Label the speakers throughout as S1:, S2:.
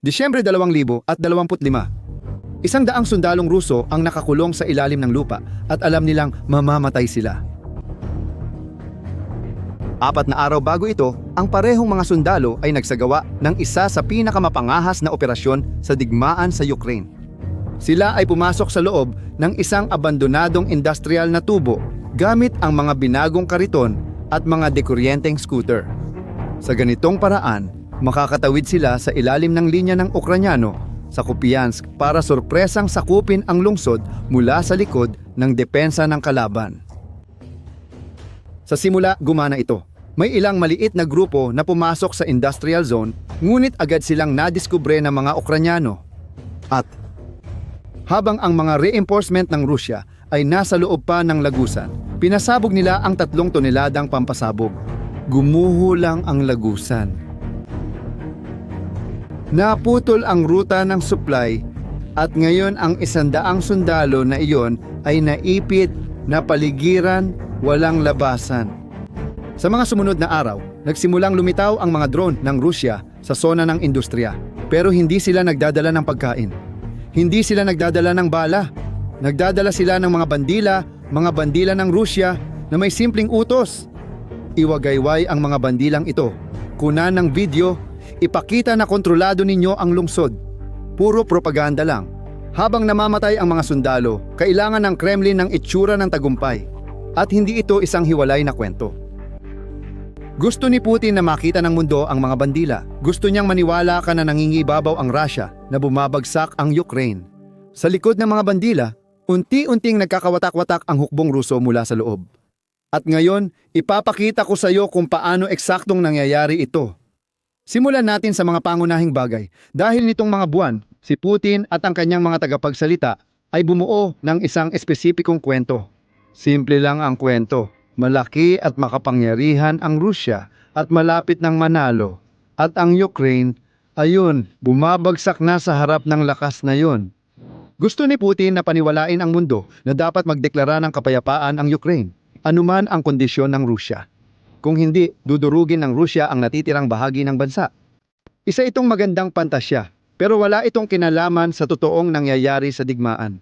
S1: Disyembre 2025. Isang daang sundalong Ruso ang nakakulong sa ilalim ng lupa at alam nilang mamamatay sila. 4 na araw bago ito, ang parehong mga sundalo ay nagsagawa ng isa sa pinakamapangahas na operasyon sa digmaan sa Ukraine. Sila ay pumasok sa loob ng isang abandonadong industrial na tubo gamit ang mga binagong kariton at mga dekuryenteng scooter. Sa ganitong paraan, makakatawid sila sa ilalim ng linya ng Ukranyano sa Kupiansk para sorpresang sakupin ang lungsod mula sa likod ng depensa ng kalaban. Sa simula, gumana ito. May ilang maliit na grupo na pumasok sa industrial zone, ngunit agad silang nadiskubre ng mga Ukranyano. At habang ang mga reinforcement ng Rusya ay nasa loob pa ng lagusan, pinasabog nila ang 3 toneladang pampasabog. Gumuho lang ang lagusan. Naputol ang ruta ng supply at ngayon ang 100 sundalo na iyon ay naipit na paligiran, walang labasan. Sa mga sumunod na araw, nagsimulang lumitaw ang mga drone ng Rusya sa zona ng industriya. Pero hindi sila nagdadala ng pagkain. Hindi sila nagdadala ng bala. Nagdadala sila ng mga bandila ng Rusya na may simpleng utos. Iwagayway ang mga bandilang ito. Kunan ng video, ipakita na kontrolado ninyo ang lungsod. Puro propaganda lang. Habang namamatay ang mga sundalo, kailangan ng Kremlin ng itsura ng tagumpay. At hindi ito isang hiwalay na kwento. Gusto ni Putin na makita ng mundo ang mga bandila. Gusto niyang maniwala ka na nangingibabaw ang Russia na bumabagsak ang Ukraine. Sa likod ng mga bandila, unti-unting nagkakawatak-watak ang hukbong Ruso mula sa loob. At ngayon, ipapakita ko sa iyo kung paano eksaktong nangyayari ito. Simulan natin sa mga pangunahing bagay. Dahil nitong mga buwan, si Putin at ang kanyang mga tagapagsalita ay bumuo ng isang espesipikong kwento. Simple lang ang kwento. Malaki at makapangyarihan ang Rusya at malapit ng manalo. At ang Ukraine, ayun, bumabagsak na sa harap ng lakas na yun. Gusto ni Putin na paniwalain ang mundo na dapat magdeklara ng kapayapaan ang Ukraine, anuman ang kondisyon ng Rusya. Kung hindi, dudurugin ng Rusya ang natitirang bahagi ng bansa. Isa itong magandang pantasya, pero wala itong kinalaman sa totoong nangyayari sa digmaan.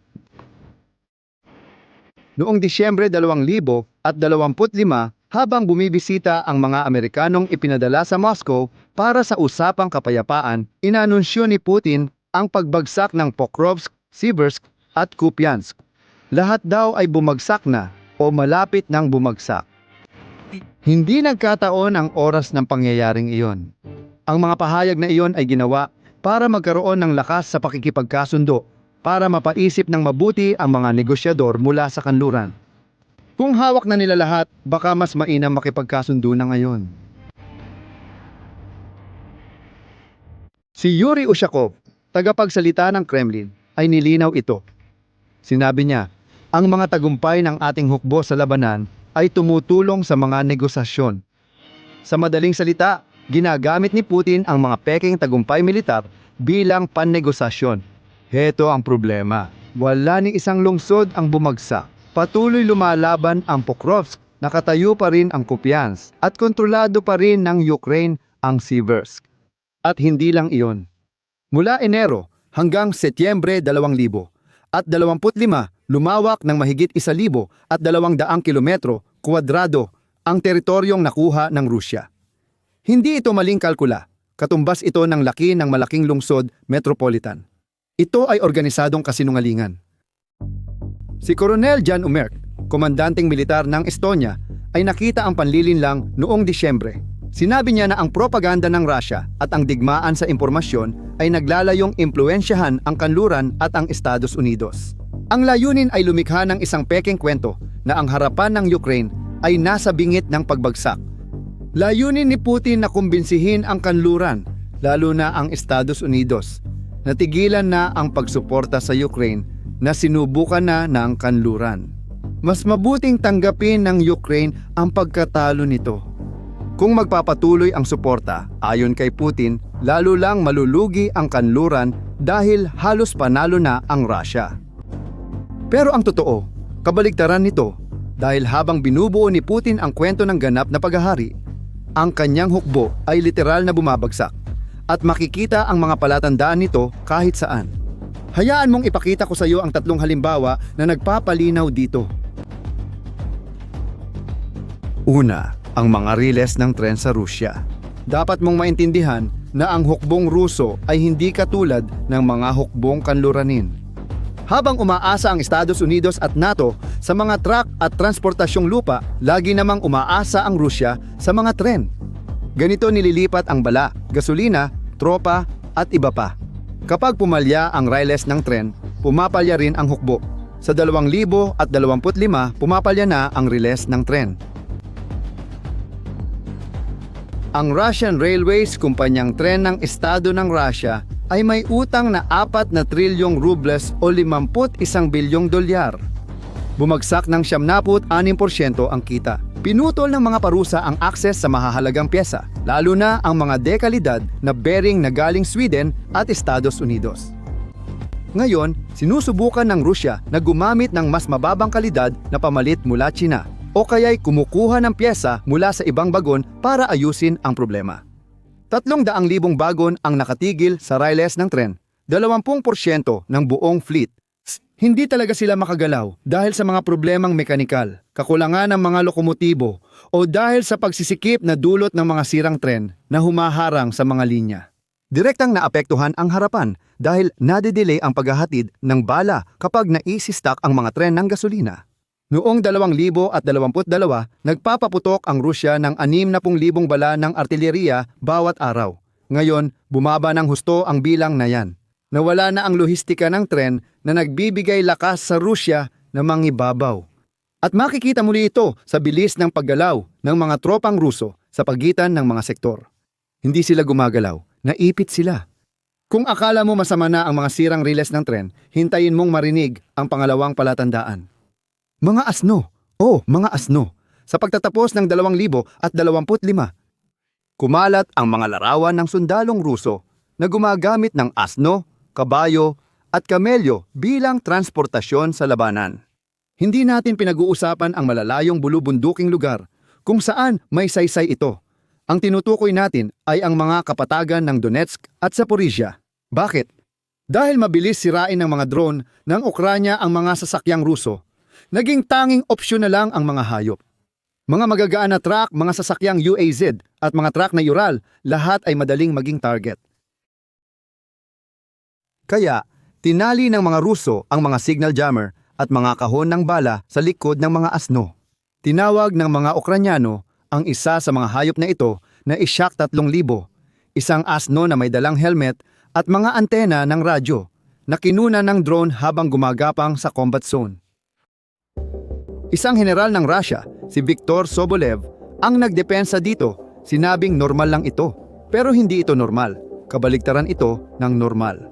S1: Noong Disyembre 2025, habang bumibisita ang mga Amerikanong ipinadala sa Moscow para sa usapang kapayapaan, inanunsyo ni Putin ang pagbagsak ng Pokrovsk, Siversk at Kupiansk. Lahat daw ay bumagsak na o malapit ng bumagsak. Hindi nagkataon ang oras ng pangyayaring iyon. Ang mga pahayag na iyon ay ginawa para magkaroon ng lakas sa pakikipagkasundo, para mapaisip ng mabuti ang mga negosyador mula sa kanluran. Kung hawak na nila lahat, baka mas mainam makipagkasundo na ngayon. Si Yuri Ushakov, tagapagsalita ng Kremlin, ay nilinaw ito. Sinabi niya, ang mga tagumpay ng ating hukbo sa labanan ay tumutulong sa mga negosasyon. Sa madaling salita, ginagamit ni Putin ang mga peking tagumpay militar bilang pannegosasyon. Heto ang problema. Wala ni isang lungsod ang bumagsak. Patuloy lumalaban ang Pokrovsk, nakatayo pa rin ang Kupiansk, at kontrolado pa rin ng Ukraine ang Siversk. At hindi lang iyon. Mula Enero hanggang Setyembre 2025, lumawak ng mahigit 1,200 kilometro kwadrado ang teritoryong nakuha ng Rusya. Hindi ito maling kalkula. Katumbas ito ng laki ng malaking lungsod metropolitan. Ito ay organisadong kasinungalingan. Si Colonel Jan Umerk, komandanteng militar ng Estonia, ay nakita ang panlilinlang noong Disyembre. Sinabi niya na ang propaganda ng Russia at ang digmaan sa impormasyon ay naglalayong impluensyahan ang kanluran at ang Estados Unidos. Ang layunin ay lumikha ng isang peking kwento na ang harapan ng Ukraine ay nasa bingit ng pagbagsak. Layunin ni Putin na kumbinsihin ang kanluran, lalo na ang Estados Unidos, natigilan na ang pagsuporta sa Ukraine na sinubukan na ng kanluran. Mas mabuting tanggapin ng Ukraine ang pagkatalo nito. Kung magpapatuloy ang suporta, ayon kay Putin, lalo lang malulugi ang kanluran dahil halos panalo na ang Russia. Pero ang totoo, kabaligtaran nito, dahil habang binubuo ni Putin ang kwento ng ganap na paghahari, ang kanyang hukbo ay literal na bumabagsak. at makikita ang mga palatandaan nito kahit saan. Hayaan mong ipakita ko sa iyo ang 3 halimbawa na nagpapalinaw dito. Una, ang mga riles ng tren sa Rusya. Dapat mong maintindihan na ang hukbong Ruso ay hindi katulad ng mga hukbong kanluranin. Habang umaasa ang Estados Unidos at NATO sa mga truck at transportasyong lupa, lagi namang umaasa ang Rusya sa mga tren. Ganito nililipat ang bala, gasolina, tropa at iba pa. Kapag pumalya ang riles ng tren, pumapalya rin ang hukbo. Sa 2025, pumapalya na ang riles ng tren. Ang Russian Railways, kumpanyang tren ng Estado ng Russia, ay may utang na 4 na trilyong rubles o 51 bilyong dolyar. Bumagsak ng 76% ang kita. Pinutol ng mga parusa ang akses sa mahahalagang pyesa, lalo na ang mga dekalidad na bearing na galing Sweden at Estados Unidos. Ngayon, sinusubukan ng Rusya na gumamit ng mas mababang kalidad na pamalit mula China, o kaya'y kumukuha ng pyesa mula sa ibang bagon para ayusin ang problema. 300,000 bagon ang nakatigil sa riles ng tren, 20% ng buong fleet. Hindi talaga sila makagalaw dahil sa mga problemang mekanikal, kakulangan ng mga lokomotibo o dahil sa pagsisikip na dulot ng mga sirang tren na humaharang sa mga linya. Direktang naapektuhan ang harapan dahil nadidelay ang paghahatid ng bala kapag naisi-stock ang mga tren ng gasolina. Noong 2022, nagpapaputok ang Rusya ng 60,000 bala ng artilleriya bawat araw. Ngayon, bumaba ng husto ang bilang na yan. Nawala na ang lohistika ng tren na nagbibigay lakas sa Rusya na mangibabaw. At makikita muli ito sa bilis ng paggalaw ng mga tropang Ruso sa pagitan ng mga sektor. Hindi sila gumagalaw, naipit sila. Kung akala mo masama na ang mga sirang riles ng tren, hintayin mong marinig ang pangalawang palatandaan. Mga asno, mga asno, sa pagtatapos ng 2025, kumalat ang mga larawan ng sundalong Ruso na gumagamit ng asno, kabayo at kamelyo bilang transportasyon sa labanan. Hindi natin pinag-uusapan ang malalayong bulubunduking lugar kung saan may saysay ito. Ang tinutukoy natin ay ang mga kapatagan ng Donetsk at Zaporizhia. Bakit? Dahil mabilis sirain ng mga drone ng Ukranya ang mga sasakyang Ruso, naging tanging opsyon na lang ang mga hayop. Mga magagaan na truck, mga sasakyang UAZ at mga truck na Ural, lahat ay madaling maging target. Kaya, tinali ng mga Ruso ang mga signal jammer at mga kahon ng bala sa likod ng mga asno. Tinawag ng mga Ukranyano ang isa sa mga hayop na ito na Ishak 3000, isang asno na may dalang helmet at mga antena ng radyo na kinuna ng drone habang gumagapang sa combat zone. Isang general ng Russia, si Viktor Sobolev, ang nagdepensa dito. Sinabing normal lang ito, pero hindi ito normal. Kabaligtaran ito ng normal.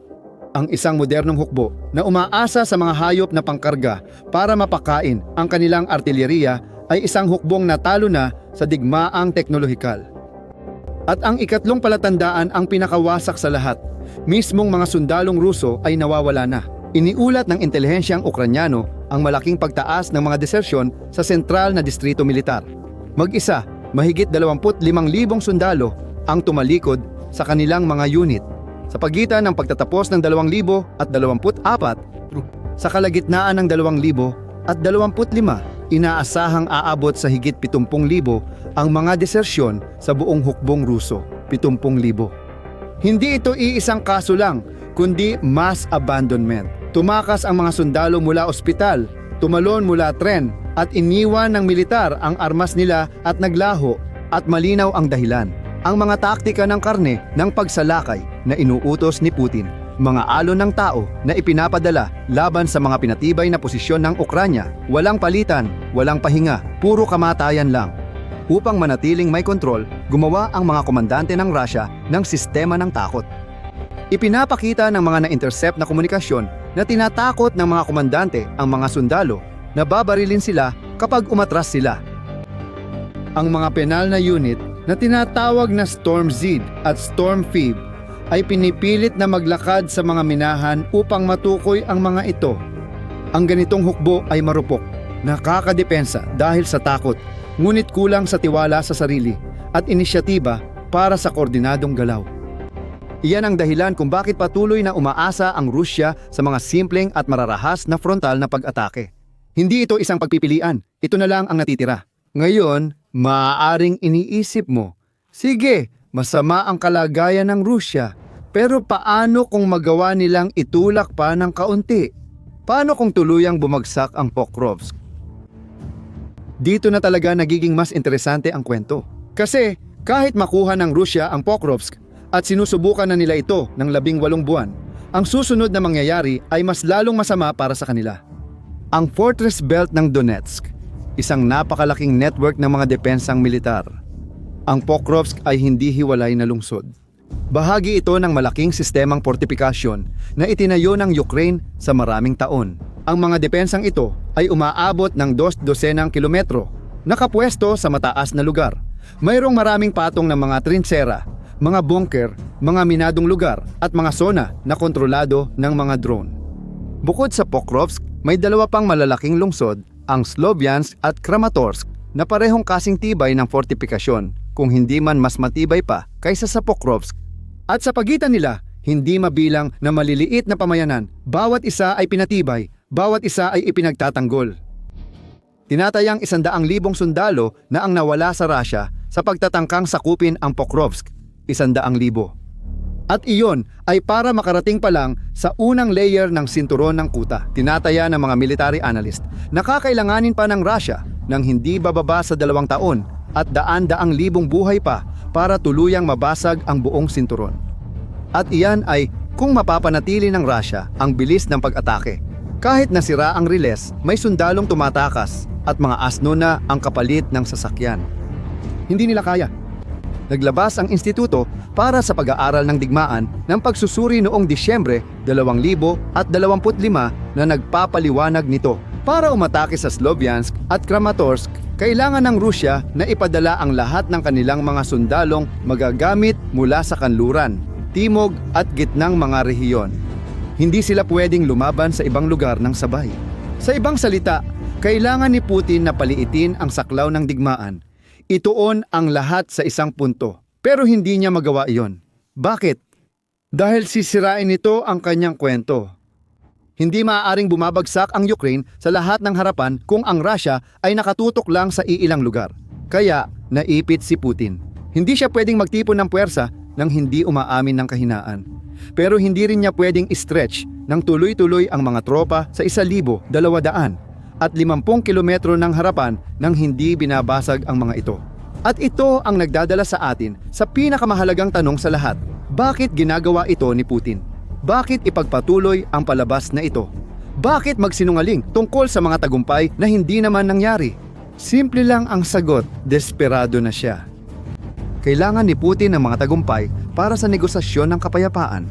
S1: Ang isang modernong hukbo na umaasa sa mga hayop na pangkarga para mapakain ang kanilang artilleriya ay isang hukbong natalo na sa digmaang teknolohikal. At ang ikatlong palatandaan ang pinakawasak sa lahat. Mismong mga sundalong Ruso ay nawawala na. Iniulat ng intelihensyang Ukranyano ang malaking pagtaas ng mga desersyon sa sentral na distrito militar. Mag-isa, mahigit 25,000 sundalo ang tumalikod sa kanilang mga unit. Sa pagitan ng pagtatapos ng 2024, sa kalagitnaan ng 2025, inaasahang aabot sa higit 70,000 ang mga desersyon sa buong hukbong Ruso. 70,000. Hindi ito iisang kaso lang, kundi mass abandonment. Tumakas ang mga sundalo mula ospital, tumalon mula tren at iniwan ng militar ang armas nila at naglaho at malinaw ang dahilan. Ang mga taktika ng karne ng pagsalakay na inuutos ni Putin, mga alon ng tao na ipinapadala laban sa mga pinatibay na posisyon ng Ukranya, walang palitan, walang pahinga, puro kamatayan lang. Upang manatiling may kontrol, gumawa ang mga komandante ng Russia ng sistema ng takot. Ipinapakita ng mga na-intercept na komunikasyon na tinatakot ng mga komandante ang mga sundalo na babarilin sila kapag umatras sila. Ang mga penal na unit na tinatawag na Storm Z at Storm Fib ay pinipilit na maglakad sa mga minahan upang matukoy ang mga ito. Ang ganitong hukbo ay marupok, nakakadepensa dahil sa takot, ngunit kulang sa tiwala sa sarili at inisyatiba para sa koordinadong galaw. Iyan ang dahilan kung bakit patuloy na umaasa ang Rusya sa mga simpleng at mararahas na frontal na pag-atake. Hindi ito isang pagpipilian, ito na lang ang natitira. Ngayon, maaaring iniisip mo, sige, masama ang kalagayan ng Rusya, pero paano kung magawa nilang itulak pa ng kaunti? Paano kung tuluyang bumagsak ang Pokrovsk? Dito na talaga nagiging mas interesante ang kwento. Kasi kahit makuha ng Rusya ang Pokrovsk at sinusubukan na nila ito ng 18 buwan, ang susunod na mangyayari ay mas lalong masama para sa kanila. Ang Fortress Belt ng Donetsk, isang napakalaking network ng mga depensang militar. Ang Pokrovsk ay hindi hiwalay na lungsod. Bahagi ito ng malaking sistemang fortifikasyon na itinayo ng Ukraine sa maraming taon. Ang mga depensang ito ay umaabot ng 2 dosenang kilometro, nakapwesto sa mataas na lugar. Mayroong maraming patong ng mga trinsera, mga bunker, mga minadong lugar at mga zona na kontrolado ng mga drone. Bukod sa Pokrovsk, may dalawa pang malalaking lungsod, ang Sloviansk at Kramatorsk, na parehong kasing tibay ng fortifikasyon, kung hindi man mas matibay pa kaysa sa Pokrovsk. At sa pagitan nila, hindi mabilang na maliliit na pamayanan, bawat isa ay pinatibay, bawat isa ay ipinagtatanggol. Tinatayang 100,000 sundalo na ang nawala sa Russia sa pagtatangkang sakupin ang Pokrovsk, 100,000. At iyon ay para makarating pa lang sa unang layer ng sinturon ng kuta. Tinataya ng mga military analyst na kakailanganin pa ng Russia ng hindi bababa sa 2 taon at daan-daang libong buhay pa para tuluyang mabasag ang buong sinturon. At iyan ay kung mapapanatili ng Russia ang bilis ng pag-atake. Kahit nasira ang riles, may sundalong tumatakas at mga asno na ang kapalit ng sasakyan. Hindi nila kaya. Naglabas ang instituto para sa pag-aaral ng digmaan ng pagsusuri noong Disyembre 2025 na nagpapaliwanag nito. Para umatake sa Sloviansk at Kramatorsk, kailangan ng Rusya na ipadala ang lahat ng kanilang mga sundalong magagamit mula sa kanluran, timog at gitnang mga rehiyon. Hindi sila pwedeng lumaban sa ibang lugar ng sabay. Sa ibang salita, kailangan ni Putin na paliitin ang saklaw ng digmaan. Ituon ang lahat sa isang punto, pero hindi niya magawa iyon. Bakit? Dahil sisirain nito ang kanyang kwento. Hindi maaaring bumabagsak ang Ukraine sa lahat ng harapan kung ang Russia ay nakatutok lang sa iilang lugar. Kaya, naipit si Putin. Hindi siya pwedeng magtipon ng puwersa nang hindi umaamin ng kahinaan. Pero hindi rin niya pwedeng stretch ng tuloy-tuloy ang mga tropa sa 1,200 at 50 kilometro ng harapan nang hindi binabasag ang mga ito. At ito ang nagdadala sa atin sa pinakamahalagang tanong sa lahat. Bakit ginagawa ito ni Putin? Bakit ipagpatuloy ang palabas na ito? Bakit magsinungaling tungkol sa mga tagumpay na hindi naman nangyari? Simple lang ang sagot, desperado na siya. Kailangan ni Putin ng mga tagumpay para sa negosasyon ng kapayapaan.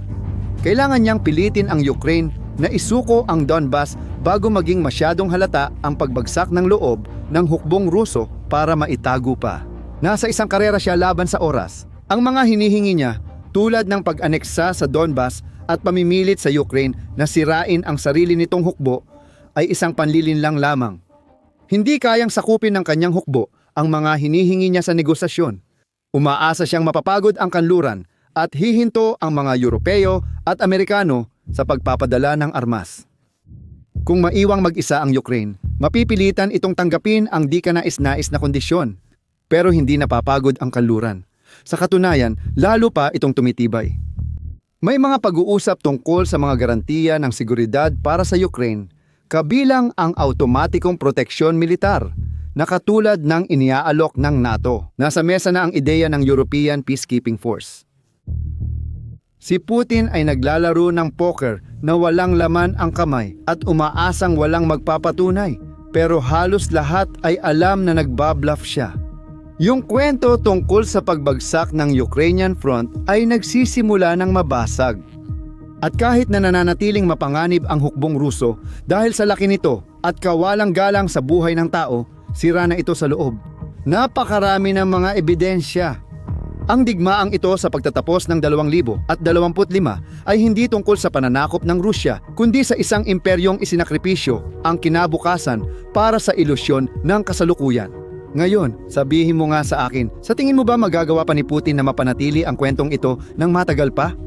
S1: Kailangan niyang pilitin ang Ukraine na isuko ang Donbas bago maging masyadong halata ang pagbagsak ng loob ng hukbong Ruso para maitago pa. Nasa isang karera siya laban sa oras. Ang mga hinihingi niya, tulad ng pag-aneksa sa Donbas at pamimilit sa Ukraine na sirain ang sarili nitong hukbo, ay isang panlilinlang lamang. Hindi kayang sakupin ng kanyang hukbo ang mga hinihingi niya sa negosasyon. Umaasa siyang mapapagod ang kanluran at hihinto ang mga Europeo at Amerikano sa pagpapadala ng armas. Kung maiwang mag-isa ang Ukraine, mapipilitan itong tanggapin ang di kanais-nais na kondisyon, pero hindi napapagod ang kanluran. Sa katunayan, lalo pa itong tumitibay. May mga pag-uusap tungkol sa mga garantiya ng seguridad para sa Ukraine, kabilang ang automatikong proteksyon militar na katulad ng iniaalok ng NATO. Nasa mesa na ang ideya ng European Peacekeeping Force. Si Putin ay naglalaro ng poker na walang laman ang kamay at umaasang walang magpapatunay, pero halos lahat ay alam na nagbabluff siya. Yung kwento tungkol sa pagbagsak ng Ukrainian front ay nagsisimula ng mabasag. At kahit na nananatiling mapanganib ang hukbong Ruso dahil sa laki nito at kawalang galang sa buhay ng tao, sira na ito sa loob. Napakarami ng mga ebidensya. Ang digmaang ito sa pagtatapos ng 2025 ay hindi tungkol sa pananakop ng Rusya, kundi sa isang imperyong isinakripisyo ang kinabukasan para sa ilusyon ng kasalukuyan. Ngayon, sabihin mo nga sa akin, sa tingin mo ba magagawa pa ni Putin na mapanatili ang kwentong ito ng matagal pa?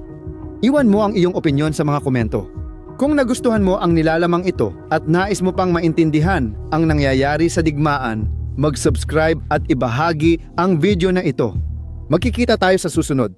S1: Iwan mo ang iyong opinyon sa mga komento. Kung nagustuhan mo ang nilalamang ito at nais mo pang maintindihan ang nangyayari sa digmaan, mag-subscribe at ibahagi ang video na ito. Magkikita tayo sa susunod.